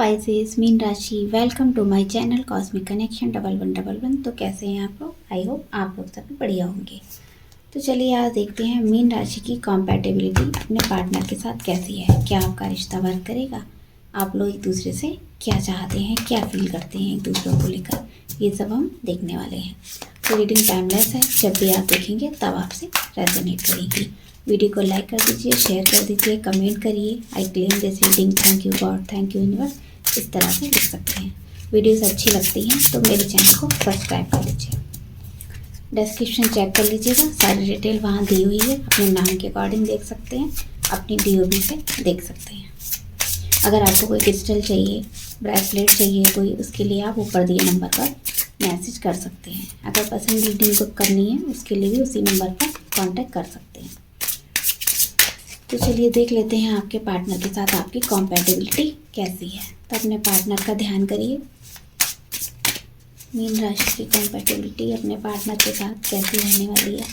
Spices मीन राशि, welcome to my channel cosmic connection 1111। तो कैसे हैं आप लोग? आई होप आप लोग सभी बढ़िया होंगे। तो चलिए आज देखते हैं मीन राशि की कॉम्पैटिबिलिटी अपने पार्टनर के साथ कैसी है। क्या आपका रिश्ता वर्क करेगा? आप लोग एक दूसरे से क्या चाहते हैं, क्या फील करते हैं एक दूसरे को लेकर, ये सब हम देखने वाले हैं। तो रीडिंग टाइमलेस है, जब भी आप देखेंगे तब आपसे रेजोनेट करेगी। वीडियो को लाइक कर दीजिए, शेयर कर दीजिए, कमेंट करिए। I claim this reading, thank you God, thank you universe, इस तरह से लिख सकते हैं। वीडियोस अच्छी लगती हैं तो मेरे चैनल को सब्सक्राइब कर लीजिए। डिस्क्रिप्शन चेक कर लीजिएगा, सारी डिटेल वहाँ दी हुई है। अपने नाम के अकॉर्डिंग देख सकते हैं, अपनी DOB से देख सकते हैं। अगर आपको कोई क्रिस्टल चाहिए, ब्रेसलेट चाहिए कोई, उसके लिए आप ऊपर दिए नंबर पर मैसेज कर सकते हैं। अगर पर्सनल रीडिंग बुक करनी है उसके लिए भी उसी नंबर पर कांटेक्ट कर सकते हैं। तो चलिए देख लेते हैं आपके पार्टनर के साथ आपकी कॉम्पैटिबिलिटी कैसी है। तो अपने पार्टनर का ध्यान करिए। मीन राशि की कॉम्पैटिबिलिटी अपने पार्टनर के साथ कैसी रहने वाली है।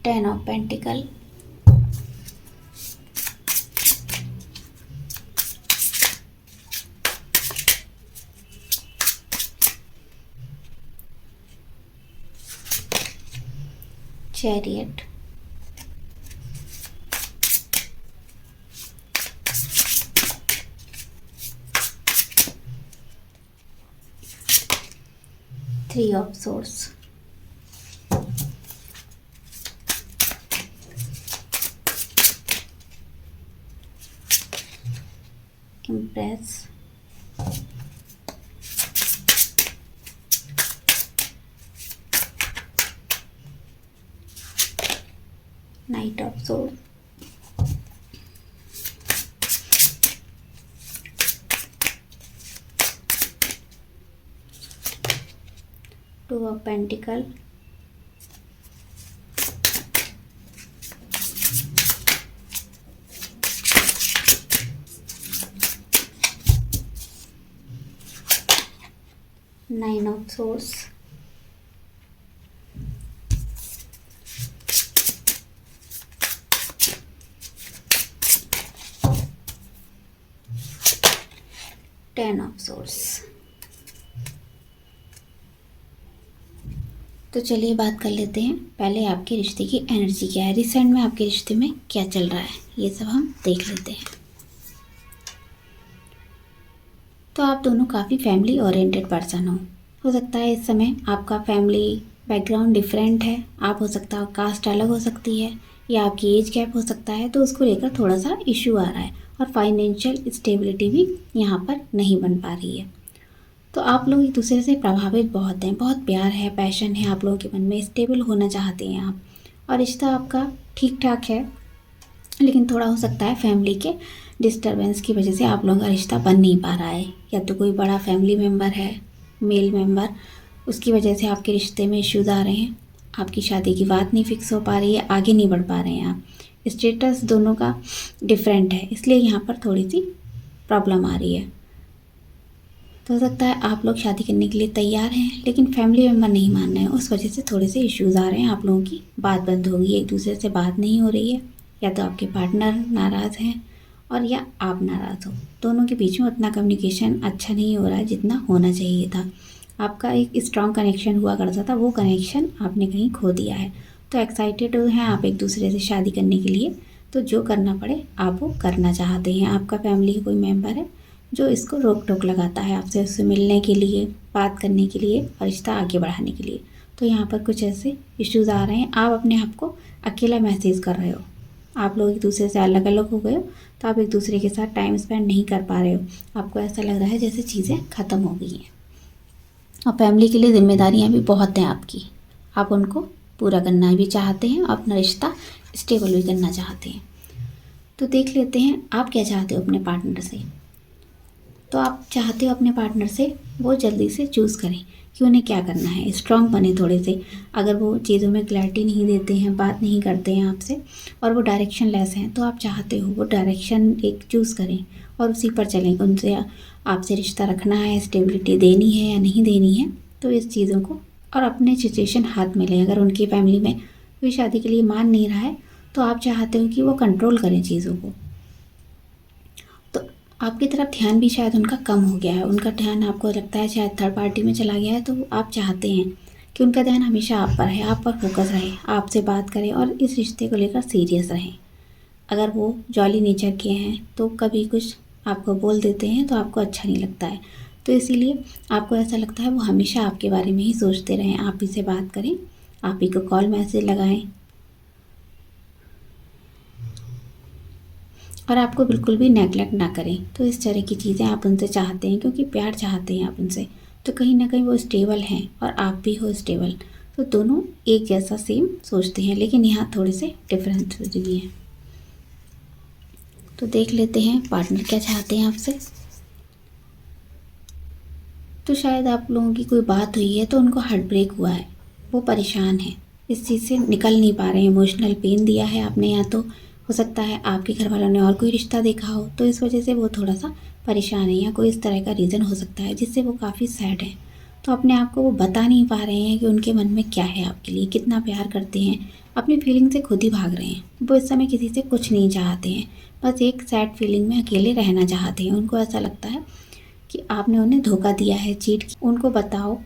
Ten of pentacle, chariot, three of source, impress, night of source, two of pentacle, nine of source, ten of source. तो चलिए बात कर लेते हैं पहले आपके रिश्ते की एनर्जी क्या है, रिसेंट में आपके रिश्ते में क्या चल रहा है, ये सब हम देख लेते हैं। तो आप दोनों काफ़ी फैमिली ओरिएंटेड पर्सन हो सकता है इस समय आपका फैमिली बैकग्राउंड डिफरेंट है। आप हो सकता है कास्ट अलग हो सकती है, या आपकी एज गैप हो सकता है, तो उसको लेकर थोड़ा सा इशू आ रहा है। और फाइनेंशियल स्टेबिलिटी भी यहाँ पर नहीं बन पा रही है। तो आप लोग एक दूसरे से प्रभावित बहुत हैं, बहुत प्यार है, पैशन है आप लोगों के मन में, स्टेबल होना चाहते हैं आप। और रिश्ता आपका ठीक ठाक है, लेकिन थोड़ा हो सकता है फैमिली के डिस्टरबेंस की वजह से आप लोगों का रिश्ता बन नहीं पा रहा है। या तो कोई बड़ा फैमिली मेम्बर है, मेल मेम्बर, उसकी वजह से आपके रिश्ते में इश्यूज आ रहे हैं। आपकी शादी की बात नहीं फिक्स हो पा रही है, आगे नहीं बढ़ पा रहे हैं आप। स्टेटस दोनों का डिफरेंट है, इसलिए यहाँ पर थोड़ी सी प्रॉब्लम आ रही है। तो हो सकता है आप लोग शादी करने के लिए तैयार हैं, लेकिन फैमिली मेम्बर नहीं मान रहे हैं, उस वजह से थोड़े से इश्यूज़ आ रहे हैं। आप लोगों की बात बंद होगी, एक दूसरे से बात नहीं हो रही है, या तो आपके पार्टनर नाराज़ हैं और या आप नाराज़ हो। दोनों के बीच में उतना कम्युनिकेशन अच्छा नहीं हो रहा है जितना होना चाहिए था। आपका एक स्ट्रॉन्ग कनेक्शन हुआ करता था, वो कनेक्शन आपने कहीं खो दिया है। तो एक्साइटेड हैं आप एक दूसरे से शादी करने के लिए, तो जो करना पड़े आप वो करना चाहते हैं। आपका फैमिली का कोई मेम्बर है जो इसको रोक टोक लगाता है आपसे, उससे मिलने के लिए, बात करने के लिए और रिश्ता आगे बढ़ाने के लिए। तो यहाँ पर कुछ ऐसे इश्यूज़ आ रहे हैं। आप अपने आप को अकेला महसूस कर रहे हो, आप लोग एक दूसरे से अलग अलग हो गए हो, तो आप एक दूसरे के साथ टाइम स्पेंड नहीं कर पा रहे हो। आपको ऐसा लग रहा है जैसे चीज़ें ख़त्म हो गई हैं। और फैमिली के लिए जिम्मेदारियाँ भी बहुत हैं आपकी, आप उनको पूरा करना भी चाहते हैं और अपना रिश्ता स्टेबल भी करना चाहते हैं। तो देख लेते हैं आप क्या चाहते हो अपने पार्टनर से। तो आप चाहते हो अपने पार्टनर से वो जल्दी से चूज़ करें कि उन्हें क्या करना है, स्ट्रॉन्ग बने थोड़े से। अगर वो चीज़ों में क्लैरिटी नहीं देते हैं, बात नहीं करते हैं आपसे और वो डायरेक्शन लेस हैं, तो आप चाहते हो वो डायरेक्शन एक चूज़ करें और उसी पर चलें। उनसे आपसे रिश्ता रखना है, स्टेबिलिटी देनी है या नहीं देनी है, तो इस चीज़ों को और अपने सिचुएशन हाथ में लें। अगर उनकी फैमिली में कोई शादी के लिए मान नहीं रहा है तो आप चाहते हो कि वो कंट्रोल करें चीज़ों को, तो आपकी तरफ ध्यान भी शायद उनका कम हो गया है, उनका ध्यान आपको लगता है शायद थर्ड पार्टी में चला गया है, तो आप चाहते हैं कि उनका ध्यान हमेशा आप पर है, आप पर फोकस रहे, आपसे बात करें और इस रिश्ते को लेकर सीरियस रहें। अगर वो जॉली नेचर के हैं तो कभी कुछ आपको बोल देते हैं तो आपको अच्छा नहीं लगता है, तो इसीलिए आपको ऐसा लगता है वो हमेशा आपके बारे में ही सोचते रहें, आप ही से बात करें, आप ही को कॉल मैसेज लगाएं और आपको बिल्कुल भी नेगलेक्ट ना करें। तो इस तरह की चीज़ें आप उनसे चाहते हैं क्योंकि प्यार चाहते हैं आप उनसे, तो कहीं ना कहीं वो स्टेबल हैं और आप भी हो स्टेबल, तो दोनों एक जैसा सेम सोचते हैं, लेकिन यहाँ थोड़े से डिफरेंस भी हैं। तो देख लेते हैं पार्टनर क्या चाहते हैं आपसे। तो शायद आप लोगों की कोई बात हुई है तो उनको हार्ट ब्रेक हुआ है, वो परेशान है, इस चीज़ से निकल नहीं पा रहे हैं, इमोशनल पेन दिया है आपने, या तो हो सकता है आपके घर वालों ने और कोई रिश्ता देखा हो तो इस वजह से वो थोड़ा सा परेशान है, या कोई इस तरह का रीज़न हो सकता है जिससे वो काफ़ी सैड है। तो अपने आप को वो बता नहीं पा रहे हैं कि उनके मन में क्या है आपके लिए, कितना प्यार करते हैं, अपनी फीलिंग से खुद ही भाग रहे हैं। वो इस समय किसी से कुछ नहीं चाहते हैं, बस एक सैड फीलिंग में अकेले रहना चाहते हैं। उनको ऐसा लगता है कि आपने उन्हें धोखा दिया है, चीट किया। उनको बताओ,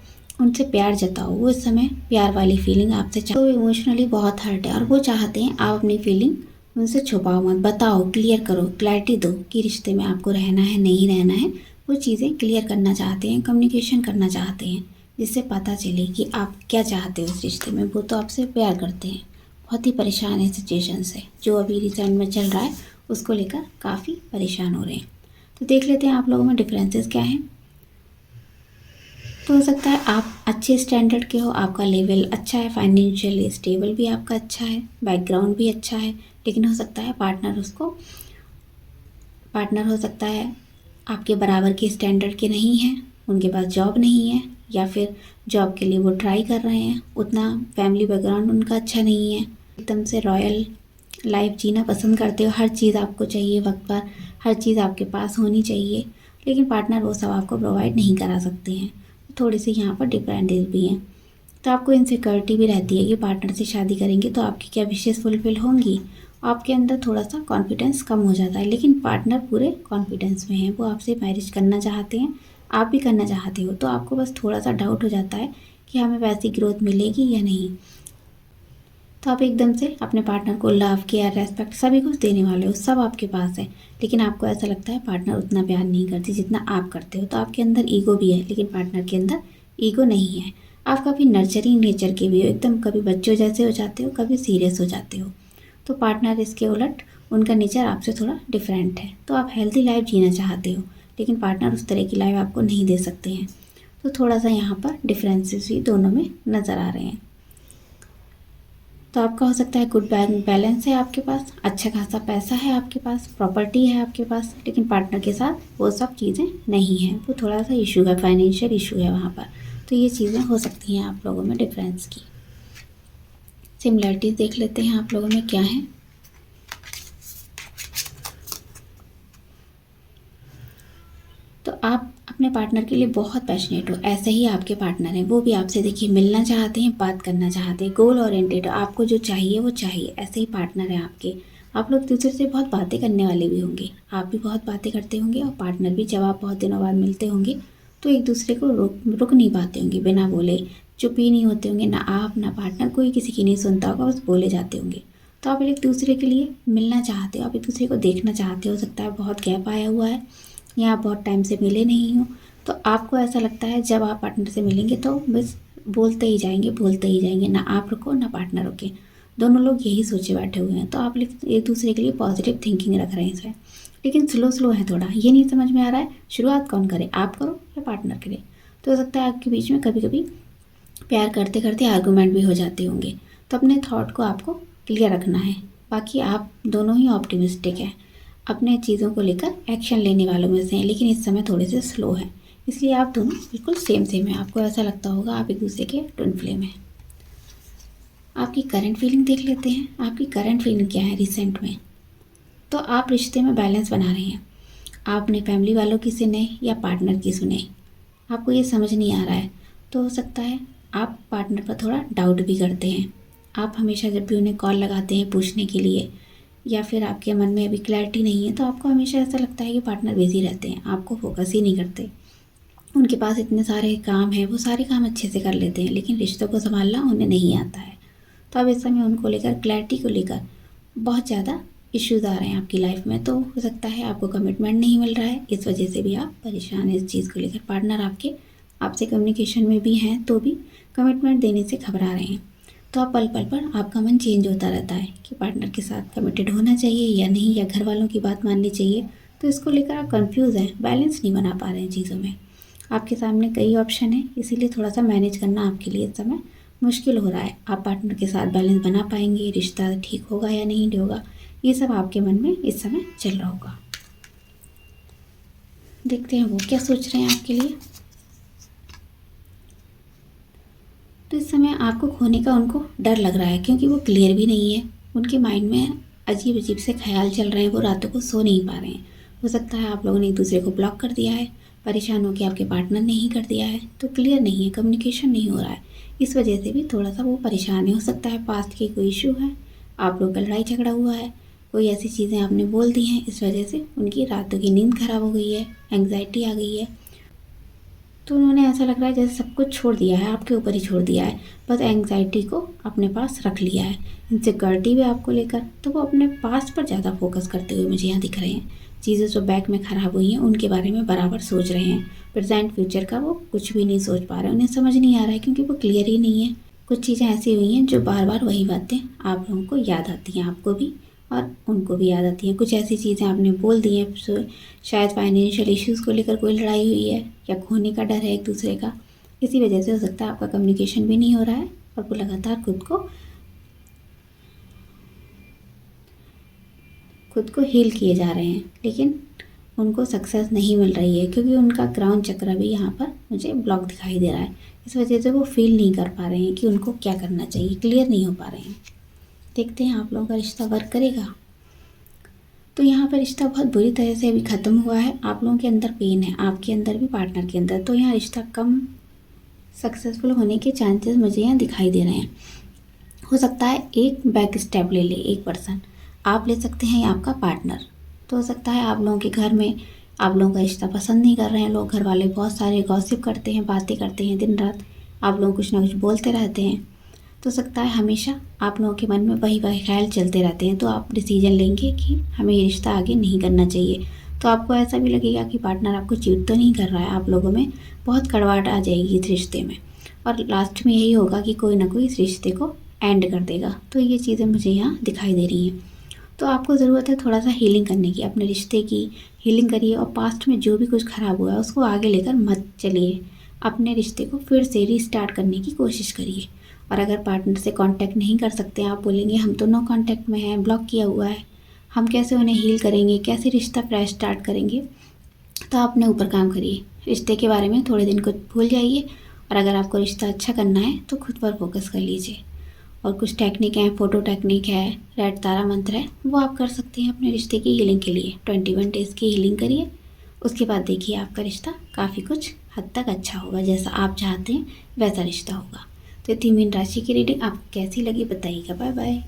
उनसे प्यार जताओ, वो इस समय प्यार वाली फीलिंग आपसे तो इमोशनली बहुत हर्ट है और वो चाहते हैं आप अपनी फीलिंग उनसे छुपाओ मत, बताओ, क्लियर करो, क्लैरिटी दो कि रिश्ते में आपको रहना है नहीं रहना है। वो चीज़ें क्लियर करना चाहते हैं, कम्युनिकेशन करना चाहते हैं, जिससे पता चले कि आप क्या चाहते हो इस रिश्ते में। वो तो आपसे प्यार करते हैं, बहुत ही परेशान है सिचुएशन से, जो अभी रिसेंट में चल रहा है उसको लेकर काफ़ी परेशान हो रहे हैं। तो देख लेते हैं आप लोगों में डिफरेंसेस क्या हैं। तो हो सकता है आप अच्छे स्टैंडर्ड के हो, आपका लेवल अच्छा है, फाइनेंशियली स्टेबल भी आपका अच्छा है, बैकग्राउंड भी अच्छा है, लेकिन हो सकता है पार्टनर हो सकता है आपके बराबर के स्टैंडर्ड के नहीं हैं, उनके पास जॉब नहीं है, या फिर जॉब के लिए वो ट्राई कर रहे हैं, उतना फैमिली बैकग्राउंड उनका अच्छा नहीं है, एकदम से रॉयल लाइफ जीना पसंद करते हो, हर चीज़ आपको चाहिए वक्त पर, हर चीज़ आपके पास होनी चाहिए, लेकिन पार्टनर वो सब आपको प्रोवाइड नहीं करा सकते हैं। थोड़ी सी यहाँ पर डिपेंडेंस भी हैं, तो आपको इनसिक्योरिटी भी रहती है कि पार्टनर से शादी करेंगे तो आपकी क्या विशेष फुलफिल होंगी, आपके अंदर थोड़ा सा कॉन्फिडेंस कम हो जाता है। लेकिन पार्टनर पूरे कॉन्फिडेंस में है, वो आपसे मैरिज करना चाहते हैं, आप भी करना चाहते हो, तो आपको बस थोड़ा सा डाउट हो जाता है कि हमें वैसी ग्रोथ मिलेगी या नहीं। तो आप एकदम से अपने पार्टनर को लव, केयर, रेस्पेक्ट सभी कुछ देने वाले हो, सब आपके पास है, लेकिन आपको ऐसा लगता है पार्टनर उतना प्यार नहीं करती जितना आप करते हो। तो आपके अंदर ईगो भी है, लेकिन पार्टनर के अंदर ईगो नहीं है। आप काफ़ी नर्चरिंग नेचर के भी हो, एकदम कभी बच्चों जैसे हो जाते हो, कभी सीरियस हो जाते हो। तो पार्टनर इसके उलट, उनका नेचर आपसे थोड़ा डिफरेंट है। तो आप हेल्दी लाइफ जीना चाहते हो, लेकिन पार्टनर उस तरह की लाइफ आपको नहीं दे सकते हैं। तो थोड़ा सा यहाँ पर डिफरेंसेस भी दोनों में नज़र आ रहे हैं। तो आपका हो सकता है गुड बैलेंस है आपके पास, अच्छा खासा पैसा है आपके पास, प्रॉपर्टी है आपके पास, लेकिन पार्टनर के साथ वो सब चीज़ें नहीं हैं, वो थोड़ा सा इशू है, फाइनेंशियल इशू है वहाँ पर। तो ये चीज़ें हो सकती हैं आप लोगों में डिफरेंस की। सिमिलरिटीज़ देख लेते हैं आप लोगों में क्या है। तो आप अपने पार्टनर के लिए बहुत पैशनेट हो, ऐसे ही आपके पार्टनर हैं, वो भी आपसे देखिए मिलना चाहते हैं, बात करना चाहते हैं, गोल ओरिएंटेड, आपको जो चाहिए वो चाहिए, ऐसे ही पार्टनर है आपके। आप लोग दूसरे से बहुत बातें करने वाले भी होंगे, आप भी बहुत बातें करते होंगे और पार्टनर भी, जब आप बहुत दिनों बाद मिलते होंगे तो एक दूसरे को रुक नहीं पाते होंगे, बिना बोले चुप ही नहीं होते होंगे, ना आप ना पार्टनर, कोई किसी की नहीं सुनता होगा, बस बोले जाते होंगे। तो आप एक दूसरे के लिए मिलना चाहते हो, आप एक दूसरे को देखना चाहते हो सकता है बहुत गैप आया हुआ है या आप बहुत टाइम से मिले नहीं हो, तो आपको ऐसा लगता है जब आप पार्टनर से मिलेंगे तो बस बोलते ही जाएंगे, ना आप रुको ना पार्टनर रुके, दोनों लोग यही सोचे बैठे हुए हैं। तो आप एक दूसरे के लिए पॉजिटिव थिंकिंग रख रहे हैं इसमें, लेकिन स्लो है थोड़ा, ये नहीं समझ में आ रहा है शुरुआत कौन करे, आप करो या पार्टनर करे। तो हो सकता है आपके बीच में कभी कभी प्यार करते करते आर्गूमेंट भी हो जाते होंगे, तो अपने थॉट को आपको क्लियर रखना है। बाकी आप दोनों ही ऑप्टिमिस्टिक हैं, अपने चीज़ों को लेकर एक्शन लेने वालों में से हैं, लेकिन इस समय थोड़े से स्लो हैं, इसलिए आप दोनों बिल्कुल सेम है। आपको ऐसा लगता होगा आप एक दूसरे के ट्विन फ्लेम हैं। आपकी करंट फीलिंग देख लेते हैं, आपकी करंट फीलिंग क्या है रिसेंट में। तो आप रिश्ते में बैलेंस बना रहे हैं, आप अपने फैमिली वालों की सुने या पार्टनर की सुने, आपको ये समझ नहीं आ रहा है। तो हो सकता है आप पार्टनर पर थोड़ा डाउट भी करते हैं। आप हमेशा जब भी उन्हें कॉल लगाते हैं पूछने के लिए या फिर आपके मन में अभी क्लैरिटी नहीं है, तो आपको हमेशा ऐसा लगता है कि पार्टनर बिज़ी रहते हैं, आपको फोकस ही नहीं करते। उनके पास इतने सारे काम हैं, वो सारे काम अच्छे से कर लेते हैं, लेकिन रिश्तों को संभालना उन्हें नहीं आता है। तो अब इस समय उनको लेकर, क्लैरिटी को लेकर बहुत ज़्यादा इश्यूज़ आ रहे हैं आपकी लाइफ में। तो हो सकता है आपको कमिटमेंट नहीं मिल रहा है, इस वजह से भी आप परेशान हैं इस चीज़ को लेकर। पार्टनर आपके आपसे कम्युनिकेशन में भी हैं तो भी कमिटमेंट देने से घबरा रहे हैं। तो आप पल पल पर आपका मन चेंज होता रहता है कि पार्टनर के साथ कमिटेड होना चाहिए या नहीं, या घर वालों की बात माननी चाहिए। तो इसको लेकर आप कंफ्यूज हैं, बैलेंस नहीं बना पा रहे हैं चीज़ों में। आपके सामने कई ऑप्शन हैं, इसीलिए थोड़ा सा मैनेज करना आपके लिए इस समय मुश्किल हो रहा है। आप पार्टनर के साथ बैलेंस बना पाएंगे, रिश्ता ठीक होगा या नहीं होगा, ये सब आपके मन में इस समय चल रहा होगा। देखते हैं वो क्या सोच रहे हैं आपके लिए। तो इस समय आपको खोने का उनको डर लग रहा है, क्योंकि वो क्लियर भी नहीं है। उनके माइंड में अजीब अजीब से ख्याल चल रहे हैं, वो रातों को सो नहीं पा रहे हैं। हो सकता है आप लोगों ने एक दूसरे को ब्लॉक कर दिया है, परेशान हो के आपके पार्टनर ने ही कर दिया है, तो क्लियर नहीं है, कम्युनिकेशन नहीं हो रहा है। इस वजह से भी थोड़ा सा वो परेशान है। हो सकता है पास्ट की कोई इशू है, आप लोग का लड़ाई झगड़ा हुआ है, कोई ऐसी चीज़ें आपने बोल दी हैं, इस वजह से उनकी रातों की नींद खराब हो गई है, एंग्जाइटी आ गई है। तो उन्होंने ऐसा लग रहा है जैसे सब कुछ छोड़ दिया है, आपके ऊपर ही छोड़ दिया है, बस एंग्जाइटी को अपने पास रख लिया है, इनसिक्योरिटी भी आपको लेकर। तो वो अपने पास्ट पर ज़्यादा फोकस करते हुए मुझे यहाँ दिख रहे हैं। चीज़ें जो बैक में ख़राब हुई हैं उनके बारे में बराबर सोच रहे हैं, प्रेजेंट फ्यूचर का वो कुछ भी नहीं सोच पा रहे, उन्हें समझ नहीं आ रहा है, क्योंकि वो क्लियर ही नहीं है। कुछ चीज़ें ऐसी हुई हैं जो बार बार वही बातें आप लोगों को याद आती हैं, आपको भी और उनको भी याद आती हैं। कुछ ऐसी चीज़ें आपने बोल दी हैं, शायद फाइनेंशियल इश्यूज़ को लेकर कोई लड़ाई हुई है या खोने का डर है एक दूसरे का। इसी वजह से हो सकता है आपका कम्युनिकेशन भी नहीं हो रहा है और वो लगातार खुद को हील किए जा रहे हैं, लेकिन उनको सक्सेस नहीं मिल रही है, क्योंकि उनका ग्राउंड चक्र भी यहाँ पर मुझे ब्लॉक दिखाई दे रहा है। इस वजह से वो फील नहीं कर पा रहे हैं कि उनको क्या करना चाहिए, क्लियर नहीं हो पा रहे हैं। देखते हैं आप लोगों का रिश्ता वर्क करेगा। तो यहाँ पर रिश्ता बहुत बुरी तरह से अभी ख़त्म हुआ है। आप लोगों के अंदर पेन है, आपके अंदर भी, पार्टनर के अंदर। तो यहाँ रिश्ता कम सक्सेसफुल होने के चांसेस मुझे यहाँ दिखाई दे रहे हैं। हो सकता है एक बैक स्टेप ले ले एक पर्सन, आप ले सकते हैं या आपका पार्टनर। तो हो सकता है आप लोगों के घर में आप लोगों का रिश्ता पसंद नहीं कर रहे हैं लोग, घर वाले बहुत सारे गॉसिप करते हैं, बातें करते हैं दिन रात, आप लोग कुछ ना कुछ बोलते रहते हैं। तो सकता है हमेशा आप लोगों के मन में वही वही ख्याल चलते रहते हैं। तो आप डिसीजन लेंगे कि हमें ये रिश्ता आगे नहीं करना चाहिए। तो आपको ऐसा भी लगेगा कि पार्टनर आपको चीट तो नहीं कर रहा है, आप लोगों में बहुत कड़वाहट आ जाएगी इस रिश्ते में, और लास्ट में यही होगा कि कोई ना कोई इस रिश्ते को एंड कर देगा। तो ये चीज़ें मुझे यहाँ दिखाई दे रही हैं। तो आपको ज़रूरत है थोड़ा सा हीलिंग करने की, अपने रिश्ते की हीलिंग करिए, और पास्ट में जो भी कुछ ख़राब हुआ है उसको आगे लेकर मत चलिए। अपने रिश्ते को फिर से रीस्टार्ट करने की कोशिश करिए। और अगर पार्टनर से कांटेक्ट नहीं कर सकते, आप बोलेंगे हम तो नो कांटेक्ट में हैं, ब्लॉक किया हुआ है, हम कैसे उन्हें हील करेंगे, कैसे रिश्ता फ्रेश स्टार्ट करेंगे। तो आप अपने ऊपर काम करिए, रिश्ते के बारे में थोड़े दिन को भूल जाइए, और अगर आपको रिश्ता अच्छा करना है तो खुद पर फोकस कर लीजिए। और कुछ टेक्निक है, फोटो टेक्निक है, रेड तारा मंत्र है, वो आप कर सकते हैं अपने रिश्ते की हीलिंग के लिए। 21 डेज़ की हीलिंग करिए, उसके बाद देखिए आपका रिश्ता काफ़ी कुछ हद तक अच्छा होगा, जैसा आप चाहते हैं वैसा रिश्ता होगा। तो थी मीन राशि की रीडिंग आपको कैसी लगी बताइएगा। Bye bye.